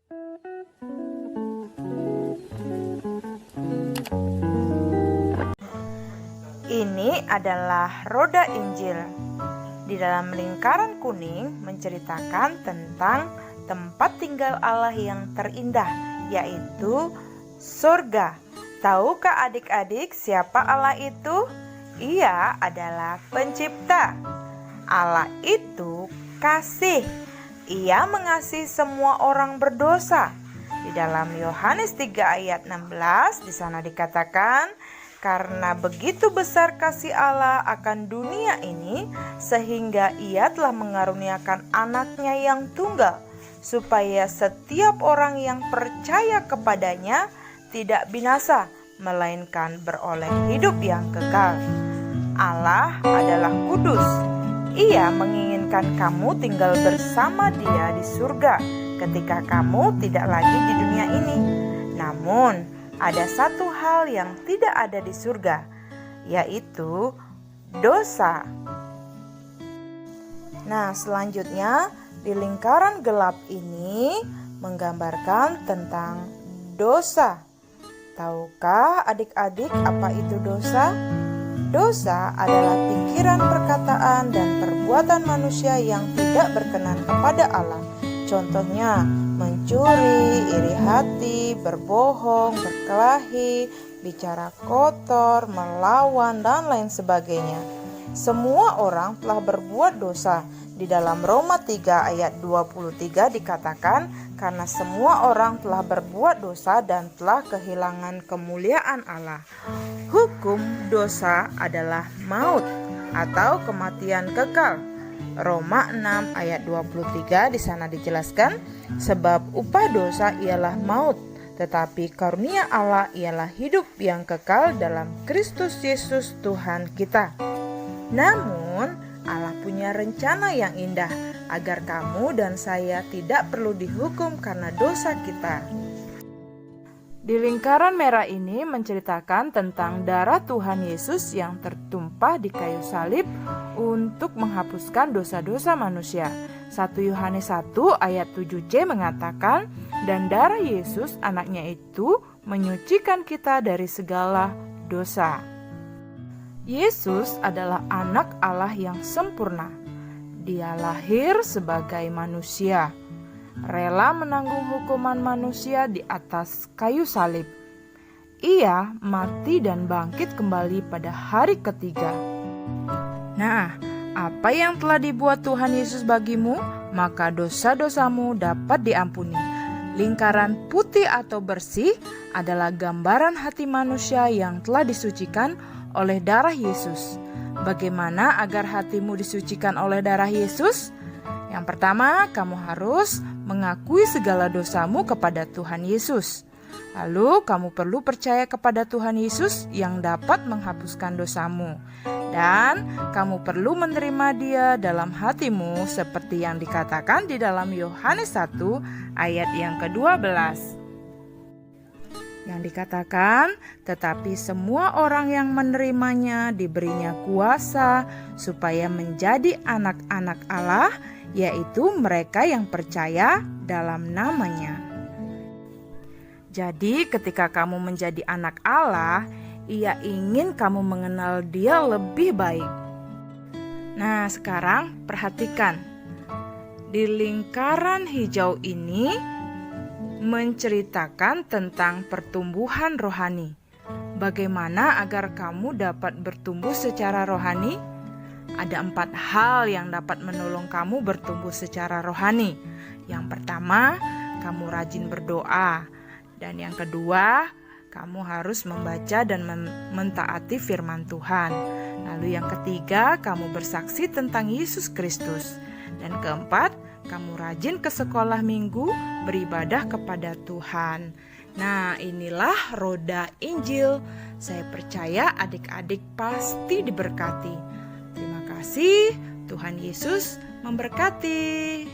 Ini adalah roda Injil. Di dalam lingkaran kuning menceritakan tentang tempat tinggal Allah yang terindah, yaitu surga. Tahukah adik-adik siapa Allah itu? Ia adalah pencipta. Allah itu kasih. Ia mengasihi semua orang berdosa. Di dalam Yohanes 3 ayat 16 di sana dikatakan, karena begitu besar kasih Allah akan dunia ini, sehingga Ia telah mengaruniakan anaknya yang tunggal, supaya setiap orang yang percaya kepadanya tidak binasa, melainkan beroleh hidup yang kekal. Allah adalah kudus. Ia menginginkan kamu tinggal bersama Dia di surga ketika kamu tidak lagi di dunia ini. Namun, ada satu hal yang tidak ada di surga, yaitu dosa. Nah, selanjutnya di lingkaran gelap ini menggambarkan tentang dosa. Tahukah adik-adik apa itu dosa? Dosa adalah pikiran, perkataan, dan perbuatan manusia yang tidak berkenan kepada Allah. Contohnya, mencuri, iri hati, berbohong, berkelahi, bicara kotor, melawan, dan lain sebagainya. Semua orang telah berbuat dosa. Di dalam Roma 3 ayat 23 dikatakan, karena semua orang telah berbuat dosa dan telah kehilangan kemuliaan Allah. Hukum dosa adalah maut atau kematian kekal. Roma 6 ayat 23 di sana dijelaskan, sebab upah dosa ialah maut, tetapi karunia Allah ialah hidup yang kekal dalam Kristus Yesus Tuhan kita. Namun, Allah punya rencana yang indah agar kamu dan saya tidak perlu dihukum karena dosa kita. Di lingkaran merah ini menceritakan tentang darah Tuhan Yesus yang tertumpah di kayu salib untuk menghapuskan dosa-dosa manusia. 1 Yohanes 1 ayat 7c mengatakan, dan darah Yesus anaknya itu menyucikan kita dari segala dosa. Yesus adalah anak Allah yang sempurna. Dia lahir sebagai manusia, rela menanggung hukuman manusia di atas kayu salib. Ia mati dan bangkit kembali pada hari ketiga. Nah, apa yang telah dibuat Tuhan Yesus bagimu, maka dosa-dosamu dapat diampuni. Lingkaran putih atau bersih adalah gambaran hati manusia yang telah disucikan oleh darah Yesus. Bagaimana agar hatimu disucikan oleh darah Yesus? Yang pertama, kamu harus mengakui segala dosamu kepada Tuhan Yesus. Lalu kamu perlu percaya kepada Tuhan Yesus yang dapat menghapuskan dosamu. Dan kamu perlu menerima Dia dalam hatimu seperti yang dikatakan di dalam Yohanes 1 ayat yang ke-12. Yang dikatakan, tetapi semua orang yang menerimanya diberinya kuasa supaya menjadi anak-anak Allah, yaitu mereka yang percaya dalam namanya. Jadi ketika kamu menjadi anak Allah, Ia ingin kamu mengenal Dia lebih baik. Nah, sekarang perhatikan. Di lingkaran hijau ini menceritakan tentang pertumbuhan rohani. Bagaimana agar kamu dapat bertumbuh secara rohani? Ada 4 hal yang dapat menolong kamu bertumbuh secara rohani. Yang pertama, kamu rajin berdoa. Dan yang kedua, kamu harus membaca dan mentaati firman Tuhan. Lalu yang ketiga, kamu bersaksi tentang Yesus Kristus. Dan keempat, kamu rajin ke sekolah minggu beribadah kepada Tuhan. Nah, inilah roda Injil. Saya percaya adik-adik pasti diberkati. Terima kasih, Tuhan Yesus memberkati.